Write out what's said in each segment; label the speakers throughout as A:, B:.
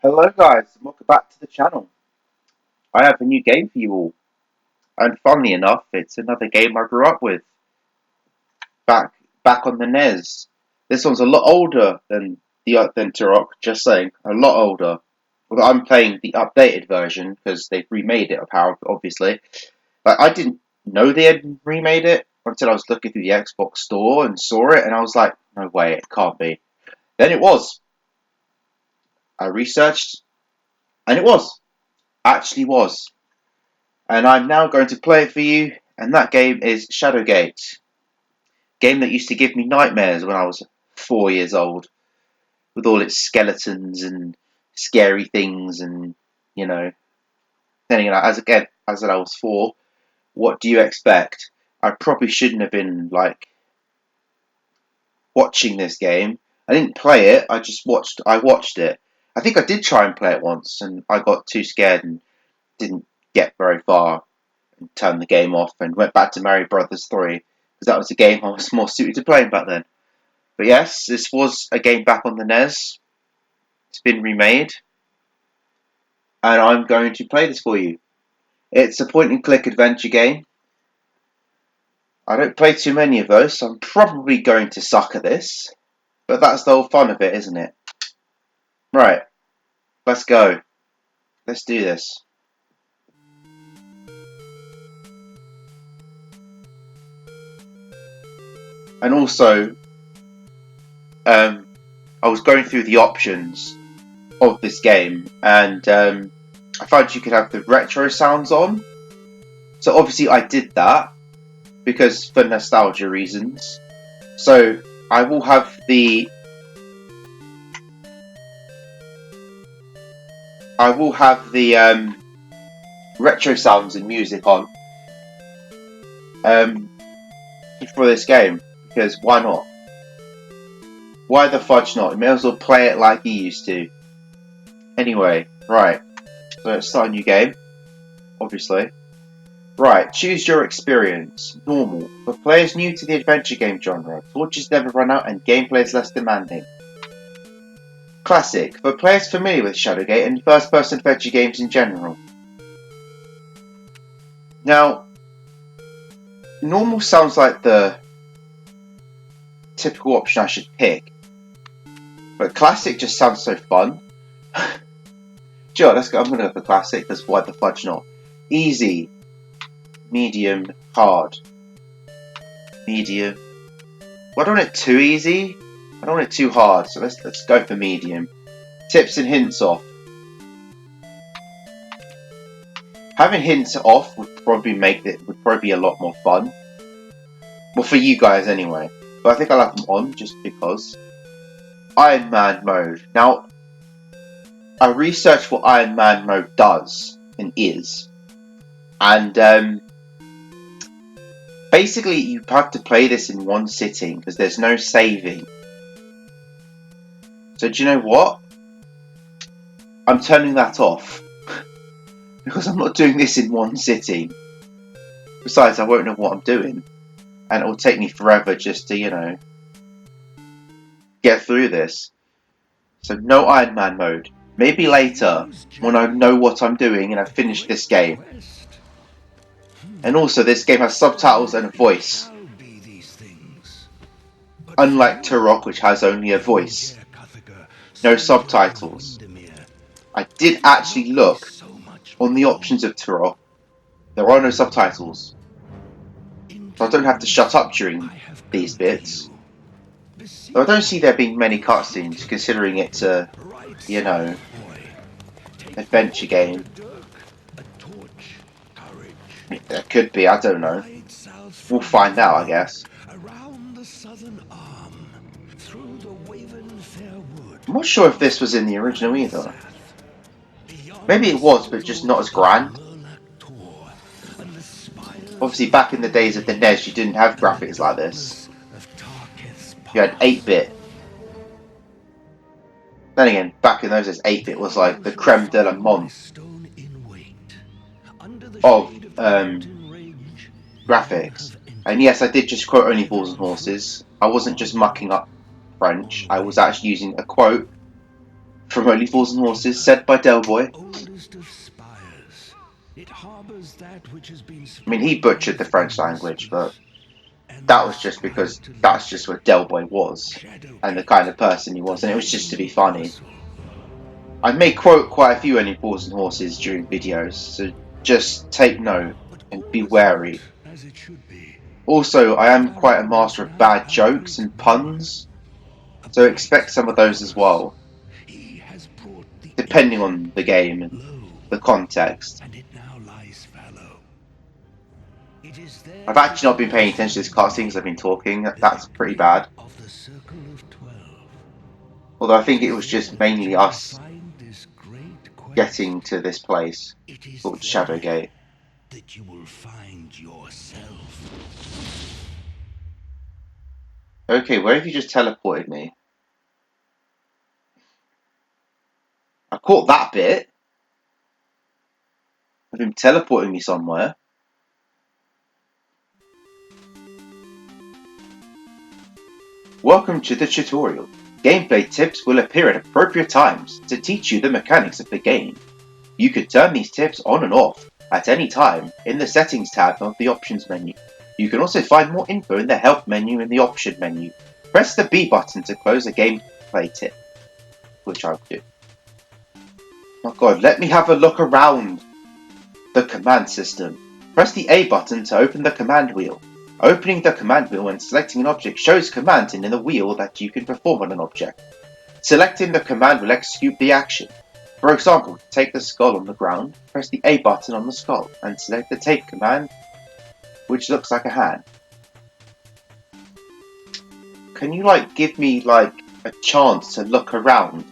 A: Hello guys, and welcome back to the channel. I have a new game for you all, and funnily enough, it's another game I grew up with, back back on the NES. This one's a lot older than Turok, just saying, a lot older. Although I'm playing the updated version because they've remade it, apparently, obviously. But I didn't know they had remade it until I was looking through the Xbox store and saw it, and I was like, no way, it can't be. Then it was. I researched, and it actually was. And I'm now going to play it for you, and that game is ShadowGate. Game that used to give me nightmares when I was 4 years old, with all its skeletons and scary things, and you know. Then again, as I was 4, what do you expect? I probably shouldn't have been like watching this game. I didn't play it. I watched it. I think I did try and play it once, and I got too scared and didn't get very far. Turned the game off and went back to Mario Brothers 3 because that was a game I was more suited to playing back then. But yes, this was a game back on the NES. It's been remade, and I'm going to play this for you. It's a point-and-click adventure game. I don't play too many of those, so I'm probably going to suck at this. But that's the whole fun of it, isn't it? Right, let's go. Let's do this. And also, I was going through the options of this game, and I found you could have the retro sounds on. So obviously I did that because for nostalgia reasons. So I will have the retro sounds and music on for this game because why not? Why the fudge not? You may as well play it like you used to. Anyway, right. So let's start a new game, obviously. Right, choose your experience. Normal. For players new to the adventure game genre, torches never run out and gameplay is less demanding. Classic. For players familiar with ShadowGate and first-person adventure games in general. Now, normal sounds like the typical option I should pick, but classic just sounds so fun. Sure, let's go. I'm going to go for classic because why the fudge not? Easy, medium, hard. Medium. Well, I don't want it too easy. I don't want it too hard, so let's go for medium. Tips and hints off. Having hints off would probably be a lot more fun. Well, for you guys anyway. But I think I'll have them on just because. Iron Man mode. Now, I researched what Iron Man mode does and is. And basically you have to play this in one sitting because there's no saving. So do you know what? I'm turning that off. Because I'm not doing this in one sitting. Besides, I won't know what I'm doing. And it will take me forever just to, get through this. So no Iron Man mode. Maybe later, when I know what I'm doing and I've finished this game. And also, this game has subtitles and a voice. Unlike Turok, which has only a voice. No subtitles. I did actually look on the options of Turok. There are no subtitles. So I don't have to shut up during these bits. Though I don't see there being many cutscenes, considering it's a, adventure game. There could be, I don't know. We'll find out, I guess. I'm not sure if this was in the original either. Maybe it was, but just not as grand. Obviously, back in the days of the NES, you didn't have graphics like this. You had 8-bit. Then again, back in those days, 8-bit was like the creme de la menthe of graphics. And yes, I did just quote only balls and horses. I wasn't just mucking up French. I was actually using a quote From Only Fools and Horses, said by Del Boy.
B: Oldest of spires, it harbors that which has been
A: I mean, he
B: spoken of
A: butchered the
B: as
A: French language, but
B: restless, and
A: that was just
B: aspired
A: because
B: to
A: that's
B: live
A: just
B: in.
A: what Del Boy was, and the kind
B: ShadowGate,
A: of person he
B: the
A: was, and it was just to be
B: living
A: funny.
B: castle.
A: I may quote quite a few Only Fools and Horses during videos, so just take note
B: But
A: and
B: all
A: be
B: is not
A: wary.
B: as it should be.
A: Also, I am quite a
B: Valor
A: master
B: is
A: of
B: now
A: bad
B: our
A: jokes
B: great
A: and
B: power,
A: puns,
B: a
A: so
B: bright
A: expect some of those as
B: compass.
A: well,
B: He has brought the
A: depending on
B: ancient
A: the
B: deep
A: game and
B: low,
A: the context.
B: and it now lies fallow. It is
A: I've
B: there
A: actually not been
B: beside the
A: paying attention to this
B: seventh
A: casting because
B: name,
A: I've been talking.
B: the
A: That's pretty
B: victory
A: bad.
B: of the Circle of 12.
A: Although I
B: It
A: think it
B: is
A: was
B: there
A: just
B: that
A: mainly
B: you will
A: us
B: find this great
A: getting
B: quest.
A: to this place
B: It is
A: called
B: there
A: Shadowgate.
B: that you will find yourself.
A: Okay, where have you just teleported me? I caught that bit of him teleporting me somewhere. Welcome to the tutorial. Gameplay tips will appear at appropriate times to teach you the mechanics of the game. You can turn these tips on and off at any time in the Settings tab of the Options menu. You can also find more info in the Help menu in the Option menu. Press the B button to close a gameplay tip, which I'll do. Oh god, let me have a look around the command system. Press the A button to open the command wheel. Opening the command wheel and selecting an object shows commands in the wheel that you can perform on an object. Selecting the command will execute the action. For example, to take the skull on the ground, press the A button on the skull and select the take command, which looks like a hand. Can you give me a chance to look around?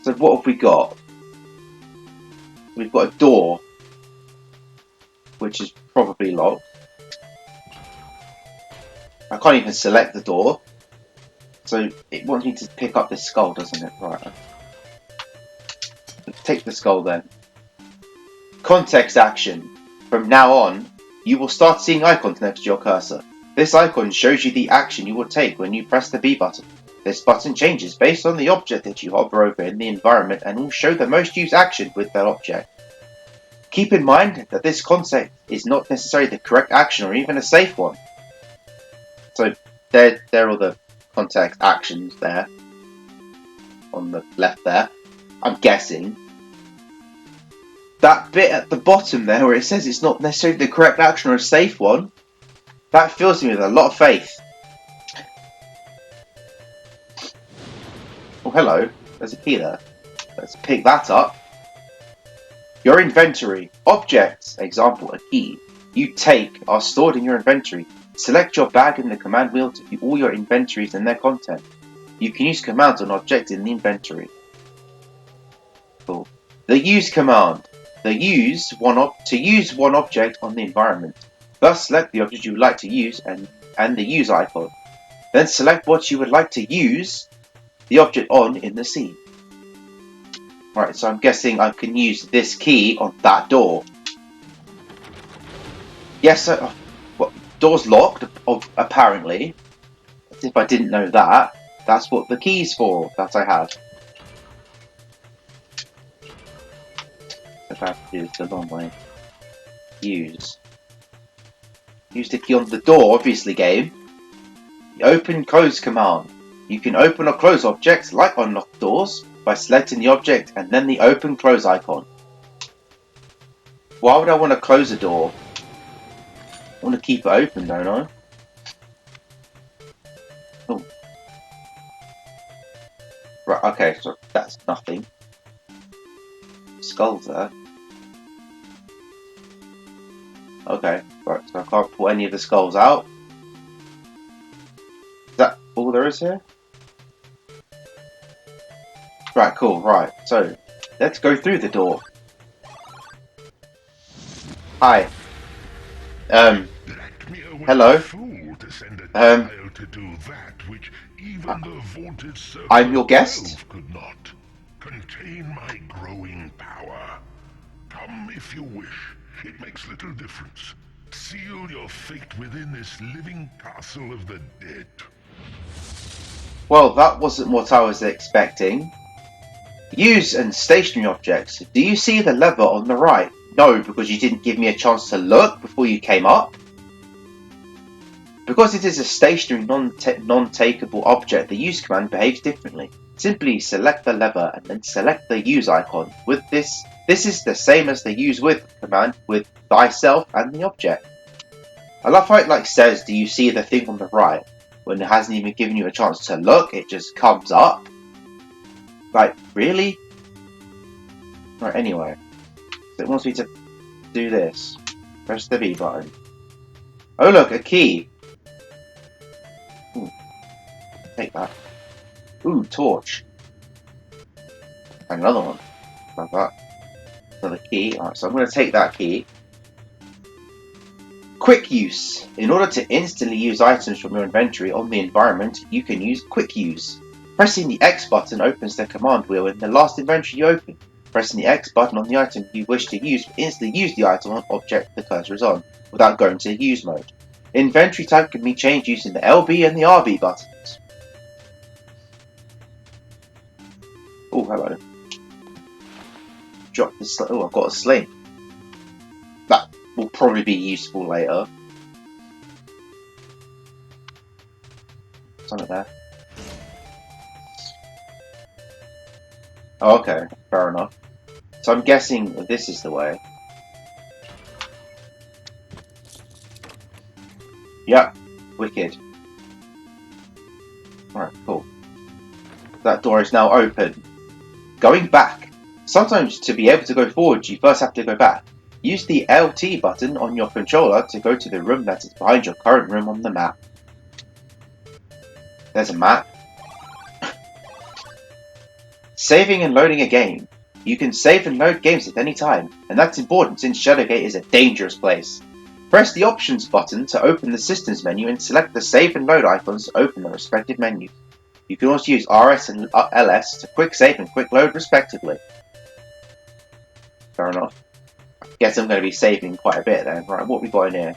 A: So what have we got? We've got a door, which is probably locked. I can't even select the door. So it wants me to pick up this skull, doesn't it? Right. Let's take the skull then. Context action. From now on, you will start seeing icons next to your cursor. This icon shows you the action you will take when you press the B button. This button changes based on the object that you hover over in the environment and will show the most used action with that object. Keep in mind that this concept is not necessarily the correct action or even a safe one. So there are all the context actions there on the left there. I'm guessing. That bit at the bottom there where it says it's not necessarily the correct action or a safe one, that fills me with a lot of faith. Oh, hello. There's a key there. Let's pick that up. Your inventory. Objects, example, a key, you take are stored in your inventory. Select your bag in the command wheel to view all your inventories and their content. You can use commands on objects in the inventory. Cool. The use command. To use one object on the environment. Thus select the object you would like to use and the use icon. Then select what you would like to use the object on in the scene. Right, so I'm guessing I can use this key on that door. Yes, well, door's locked, apparently. As if I didn't know that. That's what the key's for, that I had. So that is the long way. Use. Use the key on the door, obviously, game. The open close command. You can open or close objects like unlocked doors by selecting the object and then the open close icon. Why would I want to close a door? I want to keep it open, don't I? Oh. Right, okay, so that's nothing. Skulls there. Okay, right, so I can't pull any of the skulls out. Is that all there is here? Right, cool, right, so let's go through the door. Hi. Hello.
C: To send a
A: Um,
C: child to do that which even the vaunted
A: I'm
C: Circle
A: your
C: of
A: guest.
C: 12 could not. Contain my growing power. Come if you wish. It makes little difference. Seal your fate within this living castle of the dead.
A: Well, that wasn't what I was expecting. Use and stationary objects. Do you see the lever on the right? No, because you didn't give me a chance to look before you came up. Because it is a stationary non-takeable object, the use command behaves differently. Simply select the lever and then select the use icon. With this is the same as the use with command with thyself and the object. I love how it says, do you see the thing on the right? When it hasn't even given you a chance to look, it just comes up. Really? Right, anyway. So it wants me to do this. Press the B button. Oh look, a key. Ooh, take that. Ooh, torch. And another one. Like that. Another key. Alright, so I'm going to take that key. Quick use. In order to instantly use items from your inventory on the environment, you can use quick use. Pressing the X button opens the command wheel in the last inventory you open. Pressing the X button on the item you wish to use will instantly use the item on object the cursor is on, without going to use mode. Inventory type can be changed using the LB and the RB buttons. Oh, hello. Drop this. Oh, I've got a sling. That will probably be useful later. Something there. Oh, okay, fair enough. So I'm guessing this is the way. Yep, wicked. Alright, cool. That door is now open. Going back. Sometimes to be able to go forward, you first have to go back. Use the LT button on your controller to go to the room that is behind your current room on the map. There's a map. Saving and loading a game. You can save and load games at any time, and that's important since ShadowGate is a dangerous place. Press the Options button to open the Systems menu and select the Save and Load icons to open the respective menus. You can also use RS and LS to quick save and quick load respectively. Fair enough. I guess I'm going to be saving quite a bit then. Right, what we got in here?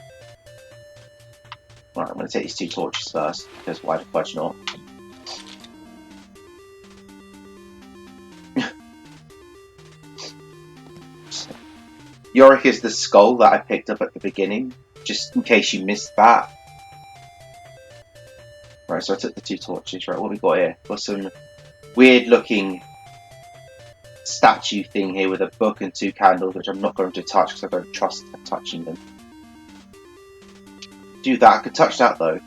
A: Right, I'm going to take these two torches first, because why the fudge not? Yorick is the skull that I picked up at the beginning, just in case you missed that. Right, so I took the two torches. Right, what we got here? Got some weird looking statue thing here with a book and two candles, which I'm not going to touch because I don't trust touching them. Do that. I could touch that though.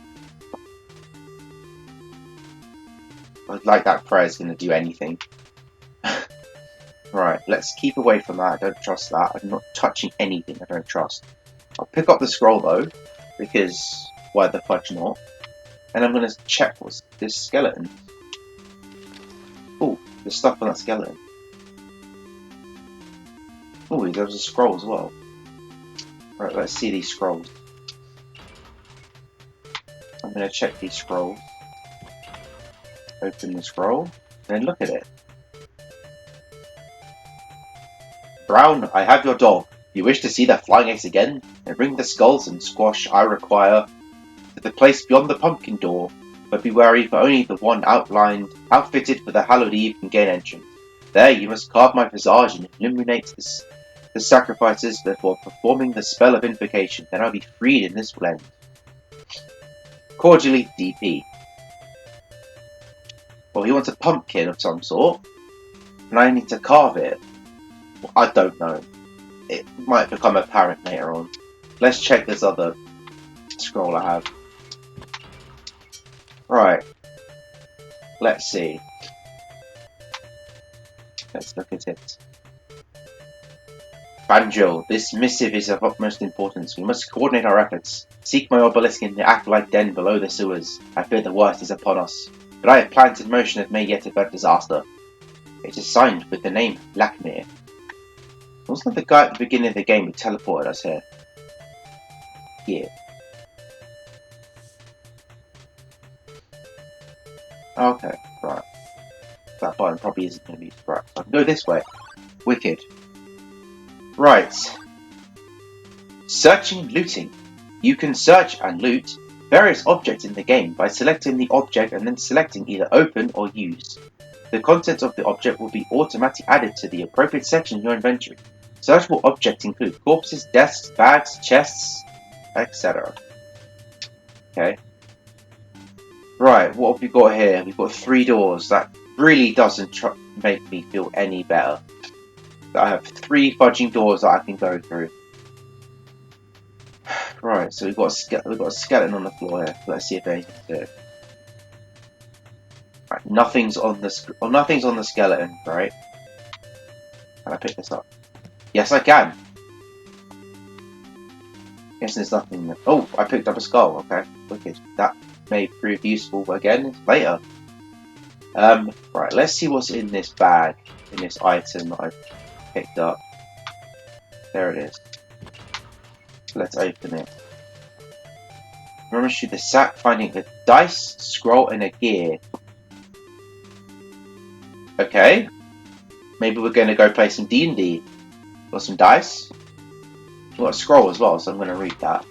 A: Like that prayer is going to do anything. Right, let's keep away from that. I don't trust that. I'm not touching anything I don't trust. I'll pick up the scroll though, because why the fudge not? And I'm going to check what's this skeleton. Oh, there's stuff on that skeleton. Oh, there was a scroll as well. Right, let's see these scrolls. I'm going to check these scrolls. Open the scroll, then look at it. Brown, I have your dog. You wish to see the flying eggs again? Then bring the skulls and squash I require to the place beyond the pumpkin door. But be wary, for only the one outfitted for the hallowed eve can gain entrance. There you must carve my visage and illuminate the sacrifices before performing the spell of invocation. Then I'll be freed in this blend. Cordially, DP. Well, he wants a pumpkin of some sort, and I need to carve it. Well, I don't know. It might become apparent later on. Let's check this other scroll I have. Right. Let's see. Let's look at it. Banjo, this missive is of utmost importance. We must coordinate our efforts. Seek my obelisk in the acolyte den below the sewers. I fear the worst is upon us. But I have plans in motion that may yet avert disaster. It is signed with the name Blackmere. Wasn't that the guy at the beginning of the game who teleported us here? Yeah. Okay, right. That button probably isn't going to be right. So I can go this way. Wicked. Right. Searching and looting. You can search and loot various objects in the game by selecting the object and then selecting either open or use. The contents of the object will be automatically added to the appropriate section in your inventory. Searchable objects include corpses, desks, bags, chests, etc. Okay. Right, what have we got here? We've got 3 doors. That really doesn't make me feel any better. I have 3 fudging doors that I can go through. Right, so we've got a skeleton on the floor here. Let's see if anything's there. Right, nothing's on the skeleton, right? Can I pick this up? Yes, I can. Guess there's nothing there. Oh, I picked up a skull. Okay, wicked. That may prove useful again later. Right, let's see what's in this bag, in this item that I've picked up. There it is. Let's open it. Remember, shoot the sack, finding a dice, scroll, and a gear. Okay. Maybe we're going to go play some D&D. Got some dice. We've got a scroll as well, so I'm going to read that.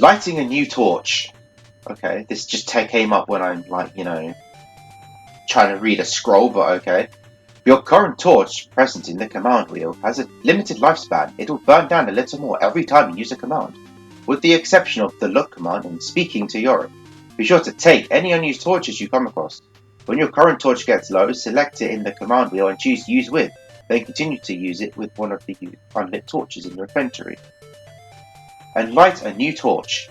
A: Lighting a new torch. Okay, this just came up when I'm, like, you know, trying to read a scroll, but okay. Your current torch present in the command wheel has a limited lifespan. It will burn down a little more every time you use a command. With the exception of the look command and speaking to Yorick. Be sure to take any unused torches you come across. When your current torch gets low, select it in the command wheel and choose Use With. Then continue to use it with one of the unlit torches in your inventory. And light a new torch.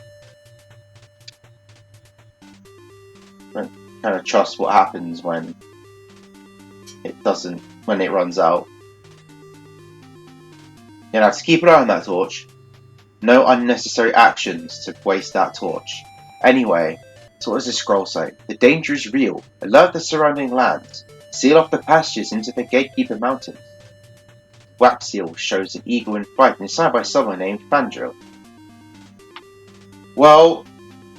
A: Don't kind of trust what happens when it runs out. You have to keep an eye on that torch. No unnecessary actions to waste that torch. Anyway, so what does this scroll say? The danger is real. Alert the surrounding lands. Seal off the passages into the Gatekeeper Mountains. Wax seal shows an eagle in flight and is signed by someone named Fandril. Well,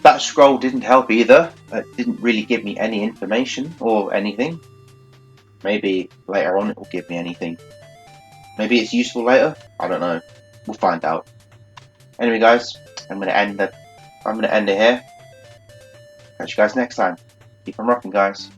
A: that scroll didn't help either. It didn't really give me any information or anything. Maybe later on it will give me anything. Maybe it's useful later. I don't know. We'll find out. Anyway, guys, I'm gonna end it here. Catch you guys next time. Keep on rocking, guys.